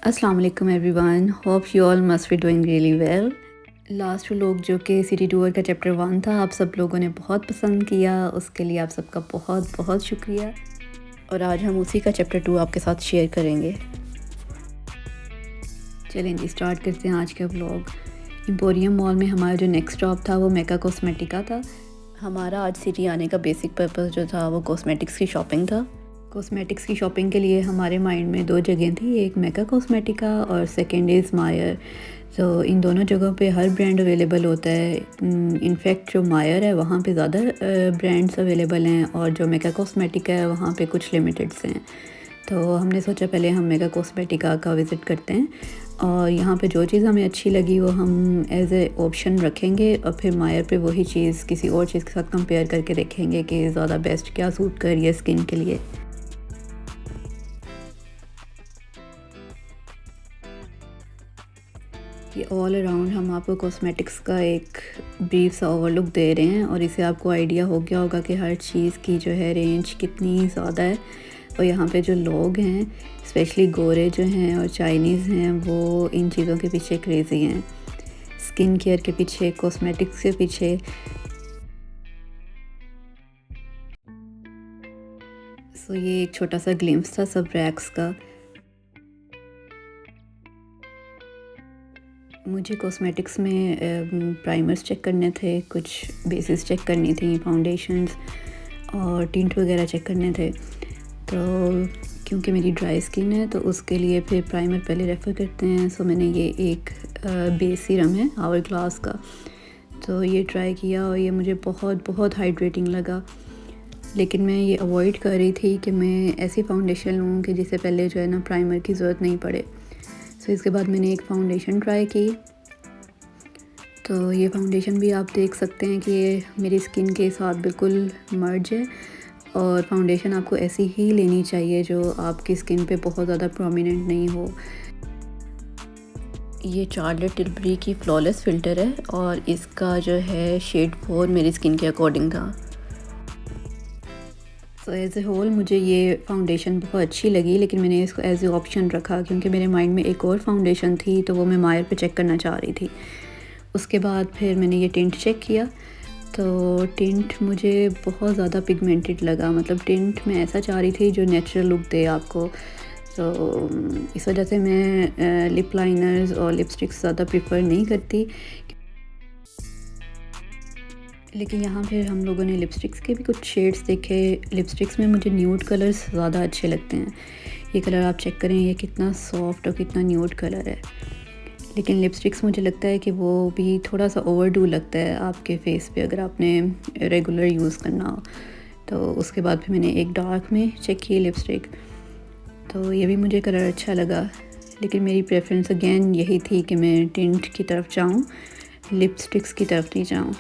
अस्सलाम वालेकुम everyone, hope you all must be doing really well. Last vlog जो कि सिटी टूर का चैप्टर 1 था, आप सब लोगों ने बहुत पसंद किया, उसके लिए आप सबका बहुत बहुत शुक्रिया। और आज हम उसी का चैप्टर 2 आपके साथ शेयर करेंगे। चलें जी, स्टार्ट करते हैं आज का व्लॉग। एम्पोरियम मॉल में हमारा जो नेक्स्ट स्टॉप था वो मेका कॉस्मेटिका था। हमारा आज सिटी आने का बेसिक पर्पस जो था वो कॉस्मेटिक्स की शॉपिंग था। कॉस्मेटिक्स की शॉपिंग के लिए हमारे माइंड में दो जगह थी, एक मेका कॉस्मेटिका और सेकेंड इज़ मायर। तो इन दोनों जगहों पे हर ब्रांड अवेलेबल होता है। इनफैक्ट जो मायर है वहाँ पे ज़्यादा ब्रांड्स अवेलेबल हैं और जो मेका कॉस्मेटिका है वहाँ पे कुछ लिमिटेड्स हैं। तो हमने सोचा पहले हम मेगा कॉस्मेटिका का विज़िट करते हैं और यहाँ पे जो चीज़ हमें अच्छी लगी वो हम एज ए ऑप्शन रखेंगे और फिर मायर पे वही चीज़ किसी और चीज़ के साथ कंपेयर करके देखेंगे कि ज़्यादा बेस्ट क्या सूट कर रही है स्किन के लिए। ये ऑल अराउंड हम आपको कॉस्मेटिक्स का एक ब्रीफ सा ओवरलुक दे रहे हैं और इससे आपको आइडिया हो गया होगा कि हर चीज़ की जो है रेंज कितनी ज़्यादा है। और यहाँ पे जो लोग हैं, स्पेशली गोरे जो हैं और चाइनीज़ हैं, वो इन चीज़ों के पीछे क्रेज़ी हैं, स्किन केयर के पीछे, कॉस्मेटिक्स के पीछे। सो ये एक छोटा सा ग्लिम्स था सब रैक्स का। मुझे कॉस्मेटिक्स में प्राइमर्स चेक करने थे, कुछ बेसिस चेक करनी थी, फाउंडेशंस और टिंट वगैरह चेक करने थे। तो क्योंकि मेरी ड्राई स्किन है तो उसके लिए फिर प्राइमर पहले रेफ़र करते हैं। सो मैंने ये एक बेस सीरम है आवर ग्लास का, तो ये ट्राई किया और ये मुझे बहुत बहुत हाइड्रेटिंग लगा। लेकिन मैं ये अवॉइड कर रही थी कि मैं ऐसी फाउंडेशन लूँ कि जिससे पहले जो है ना प्राइमर की ज़रूरत नहीं पड़े। सो इसके बाद मैंने एक फ़ाउंडेशन ट्राई की। तो ये फ़ाउंडेशन भी आप देख सकते हैं कि ये मेरी स्किन के साथ बिल्कुल मर्ज है और फ़ाउंडेशन आपको ऐसी ही लेनी चाहिए जो आपकी स्किन पे बहुत ज़्यादा प्रोमिनेंट नहीं हो। ये चार्लोट टिल्बरी की फ्लॉलेस फ़िल्टर है और इसका जो है शेड 4 मेरी स्किन के अकॉर्डिंग था। सो एज़ ए होल मुझे ये फ़ाउंडेशन बहुत अच्छी लगी, लेकिन मैंने इसको एज़ ए ऑप्शन रखा क्योंकि मेरे माइंड में एक और फ़ाउंडेशन थी तो वो मैं मायर पे चेक करना चाह रही थी। उसके बाद फिर मैंने ये टिंट चेक किया तो टिंट मुझे बहुत ज़्यादा पिगमेंटेड लगा। मतलब टिंट मैं ऐसा चाह रही थी जो नेचुरल लुक दे आपको। तो इस वजह से मैं लिप लाइनर्स और लिपस्टिक्स ज़्यादा प्रेफर नहीं करती। लेकिन यहाँ फिर हम लोगों ने लिपस्टिक्स के भी कुछ शेड्स देखे। लिपस्टिक्स में मुझे न्यूड कलर्स ज़्यादा अच्छे लगते हैं। ये कलर आप चेक करें, ये कितना सॉफ्ट और कितना न्यूड कलर है। लेकिन लिपस्टिक्स मुझे लगता है कि वो भी थोड़ा सा ओवरडू लगता है आपके फेस पे अगर आपने रेगुलर यूज़ करना हो। तो उसके बाद फिर मैंने एक डार्क में चेक की लिपस्टिक, तो ये भी मुझे कलर अच्छा लगा। लेकिन मेरी प्रेफरेंस अगेन यही थी कि मैं टिंट की तरफ जाऊँ, लिपस्टिक्स की तरफ नहीं जाऊँ।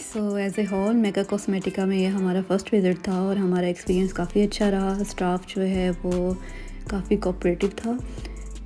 So as a whole Mega Cosmetica में ये हमारा फ़र्स्ट विज़िट था और हमारा एक्सपीरियंस काफ़ी अच्छा रहा। स्टाफ जो है वो काफ़ी कोऑपरेटिव था।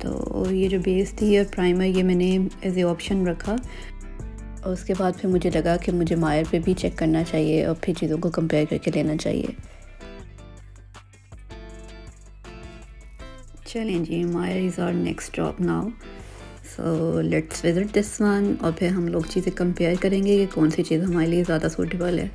तो ये जो बेस थी और प्राइमर ये मैंने एज ए ऑप्शन रखा और उसके बाद फिर मुझे लगा कि मुझे मायर पे भी चेक करना चाहिए और फिर चीज़ों को कंपेयर करके लेना चाहिए। चलें जी, मायर is our next stop now, so let's visit this one और फिर हम लोग चीज़ें कंपेयर करेंगे कि कौन सी चीज़ हमारे लिए ज़्यादा सूटेबल है।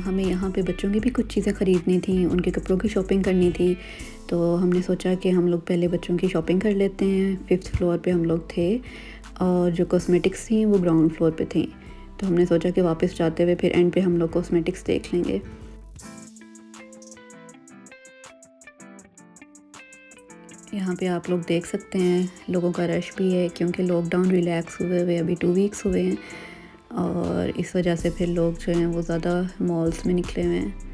हमें यहाँ पे बच्चों की भी कुछ चीज़ें ख़रीदनी थी, उनके कपड़ों की शॉपिंग करनी थी। तो हमने सोचा कि हम लोग पहले बच्चों की शॉपिंग कर लेते हैं। 5th फ्लोर पे हम लोग थे और जो कॉस्मेटिक्स थी वो ग्राउंड फ्लोर पे थी। तो हमने सोचा कि वापस जाते हुए फिर एंड पे हम लोग कॉस्मेटिक्स देख लेंगे। यहाँ पे आप लोग देख सकते हैं लोगों का रश भी है क्योंकि लॉकडाउन रिलैक्स हुए हुए अभी 2 वीक्स हुए हैं और इस वजह से फिर लोग जो हैं वो ज़्यादा मॉल्स में निकले हुए हैं।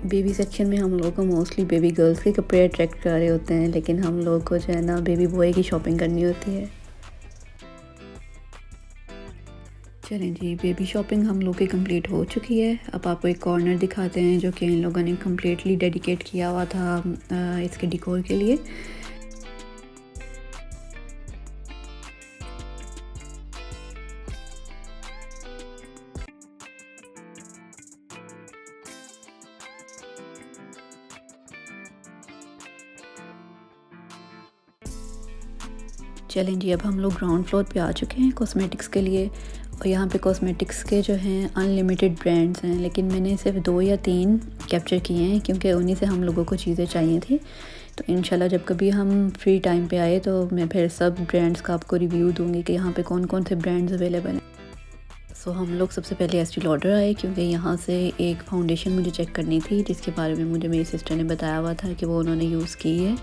बेबी सेक्शन में हम लोगों को मोस्टली बेबी गर्ल्स के कपड़े अट्रैक्ट कर रहे होते हैं, लेकिन हम लोग को जो है ना बेबी बॉय की शॉपिंग करनी होती है। चलें जी, बेबी शॉपिंग हम लोग की कंप्लीट हो चुकी है। अब आपको एक कॉर्नर दिखाते हैं जो कि इन लोगों ने कम्प्लीटली डेडिकेट किया हुआ था इसके डिकोर के लिए। चलें जी, अब हम लोग ग्राउंड फ्लोर पे आ चुके हैं कॉस्मेटिक्स के लिए। और यहाँ पे कॉस्मेटिक्स के जो हैं अनलिमिटेड ब्रांड्स हैं, लेकिन मैंने सिर्फ 2 या 3 कैप्चर किए हैं क्योंकि उन्हीं से हम लोगों को चीज़ें चाहिए थी। तो इंशाल्लाह जब कभी हम फ्री टाइम पे आए तो मैं फिर सब ब्रांड्स का आपको रिव्यू दूँगी कि यहाँ पे कौन कौन से ब्रांड्स अवेलेबल हैं। सो हम लोग सबसे पहले एस्टी लॉडर आए क्योंकि यहाँ से एक फ़ाउंडेशन मुझे चेक करनी थी जिसके बारे में मुझे मेरी सिस्टर ने बताया हुआ था कि वो उन्होंने यूज़ की है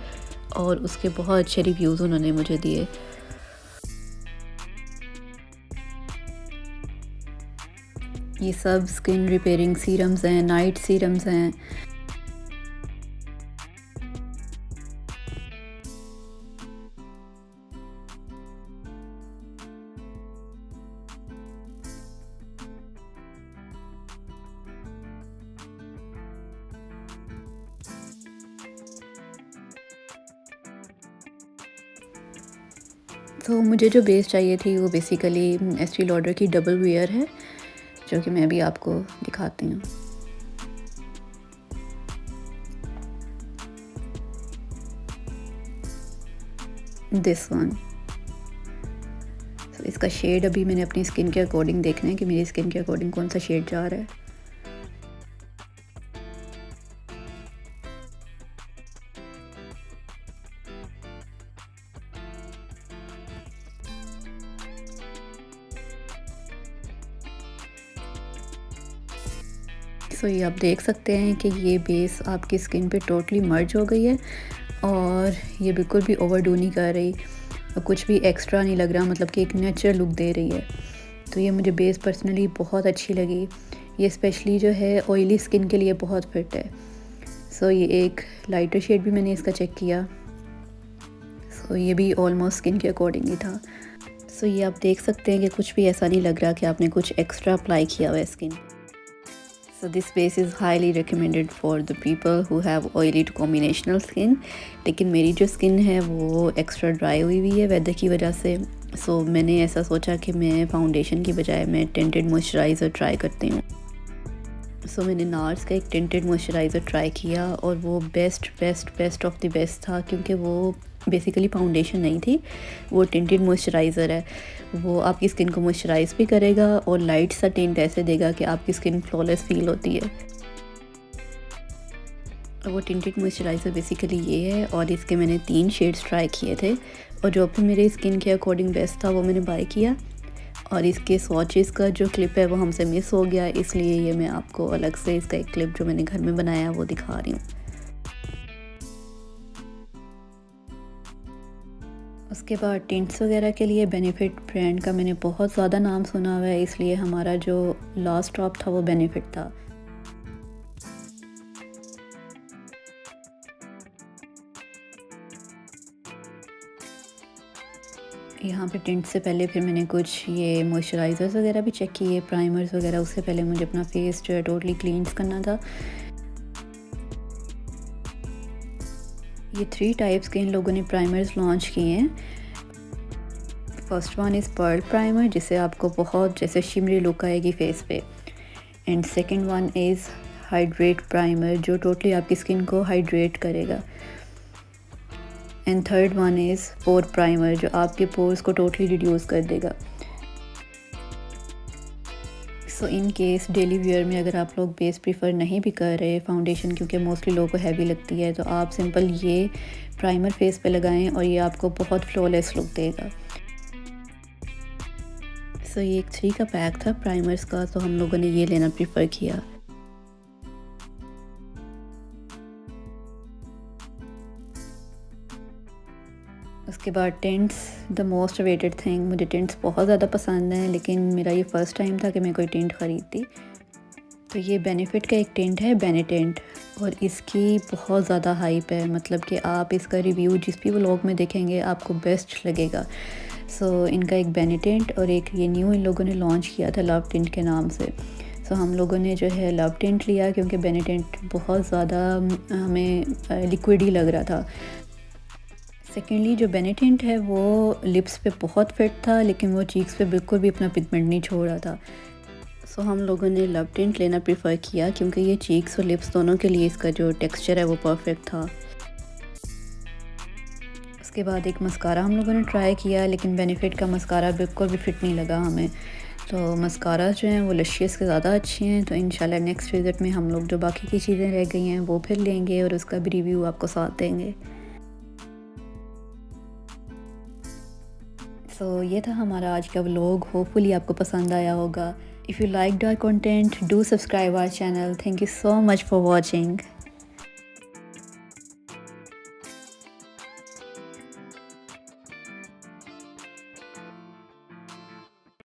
और उसके बहुत अच्छे रिव्यूज़ उन्होंने मुझे दिए। ये सब स्किन रिपेयरिंग सीरम्स हैं, नाइट सीरम्स हैं। तो मुझे जो बेस चाहिए थी वो बेसिकली एस्टी लॉडर की डबल वेयर है, जो कि मैं अभी आपको दिखाती हूँ। This one. तो इसका शेड अभी मैंने अपनी स्किन के अकॉर्डिंग देखना है कि मेरी स्किन के अकॉर्डिंग कौन सा शेड जा रहा है। सो ये आप देख सकते हैं कि ये बेस आपकी स्किन पे टोटली मर्ज हो गई है और ये बिल्कुल भी ओवरडू नहीं कर रही और कुछ भी एक्स्ट्रा नहीं लग रहा, मतलब कि एक नेचुरल लुक दे रही है। तो ये मुझे बेस पर्सनली बहुत अच्छी लगी। ये स्पेशली जो है ऑयली स्किन के लिए बहुत फिट है। सो ये एक लाइटर शेड भी मैंने इसका चेक किया। सो ये भी ऑलमोस्ट स्किन के अकॉर्डिंग ही था। सो ये आप देख सकते हैं कि कुछ भी ऐसा नहीं लग रहा कि आपने कुछ एक्स्ट्रा अप्लाई किया हुआ है skin. So this base is highly recommended for the people who have oily to combinational skin। लेकिन मेरी जो स्किन है वो एक्स्ट्रा ड्राई हुई हुई है वेदर की वजह से। सो मैंने ऐसा सोचा कि मैं फाउंडेशन की बजाय मैं टिंटेड मॉइस्चराइज़र ट्राई करती हूँ। सो मैंने नार्स का एक टिंटेड मॉइस्चराइज़र ट्राई किया और वो बेस्ट ऑफ द बेस्ट था क्योंकि वो बेसिकली फाउंडेशन नहीं थी, वो टिंटेड मॉइस्चराइज़र है। वो आपकी स्किन को मॉइस्चराइज़ भी करेगा और लाइट सा टिंट ऐसे देगा कि आपकी स्किन फ्लॉलेस फील होती है। वो टिंटेड मॉइस्चराइज़र बेसिकली ये है और इसके मैंने 3 शेड्स ट्राई किए थे और जो भी मेरे स्किन के अकॉर्डिंग बेस्ट था वो मैंने बाय किया। और इसके स्वॉचेस का जो क्लिप है वो हमसे मिस हो गया, इसलिए ये मैं आपको अलग से इसका एक क्लिप जो मैंने घर में बनाया वो दिखा रही हूँ। उसके बाद टिंट्स वगैरह के लिए बेनिफिट ब्रांड का मैंने बहुत ज़्यादा नाम सुना हुआ है, इसलिए हमारा जो लास्ट स्टॉप था वो बेनिफिट था। यहाँ पे टिंट से पहले फिर मैंने कुछ ये मॉइस्चराइज़र्स वगैरह भी चेक किए, प्राइमर्स वगैरह। उससे पहले मुझे अपना फेस जो है टोटली क्लींस करना था। ये 3 टाइप्स के इन लोगों ने प्राइमर्स लॉन्च किए हैं। First one is pearl primer, जिससे आपको बहुत जैसे शिमरी लुक आएगी फेस पे। And second one is hydrate primer, जो टोटली आपकी स्किन को हाइड्रेट करेगा। And third one is pore primer, जो आपके पोर्स को टोटली रिड्यूस कर देगा। So in case daily wear में अगर आप लोग बेस प्रीफर नहीं भी कर रहे फाउंडेशन, क्योंकि मोस्टली लोगों को हैवी लगती है, तो आप सिंपल ये प्राइमर फेस पे लगाएं और ये आपको बहुत फ्लॉलेस लुक देगा। सो ये एक 3 का पैक था प्राइमर्स का, तो हम लोगों ने ये लेना प्रीफर किया। उसके बाद tints, the most awaited thing. मुझे टिंट्स बहुत ज़्यादा पसंद हैं, लेकिन मेरा ये फ़र्स्ट टाइम था कि मैं कोई टिंट ख़रीदती। तो ये बेनिफिट का एक टिंट है, बेनेटेंट, और इसकी बहुत ज़्यादा हाइप है। मतलब कि आप इसका रिव्यू जिस भी व्लॉग में देखेंगे आपको बेस्ट लगेगा। सो इनका एक बेनेटेंट और एक ये न्यू इन लोगों ने लॉन्च किया था लव टिंट के नाम से। सो हम लोगों ने जो है लव टिंट लिया क्योंकि बेनेटेंट बहुत ज़्यादा हमें लिक्विड ही लग रहा था। सेकेंडली जो बेनेटेंट है वो लिप्स पे बहुत फिट था, लेकिन वो चीक्स पे बिल्कुल भी अपना पिगमेंट नहीं छोड़ रहा था। सो हम लोगों ने लव टिंट लेना प्रेफर किया क्योंकि ये चीक्स और लिप्स दोनों के लिए इसका जो टेक्सचर है वो परफेक्ट था। इसके बाद एक मस्कारा हम लोगों ने ट्राई किया, लेकिन बेनिफिट का मस्कारा बिल्कुल भी फिट नहीं लगा हमें। तो मस्कारा जो हैं वो लशियस के ज़्यादा अच्छे हैं। तो इंशाल्लाह नेक्स्ट विज़िट में हम लोग जो बाकी की चीज़ें रह गई हैं वो फिर लेंगे और उसका भी रिव्यू आपको साथ देंगे। सो ये था हमारा आज का व्लॉग, होपफुली आपको पसंद आया होगा। If you liked our content, do subscribe our channel. Thank you so much for watching.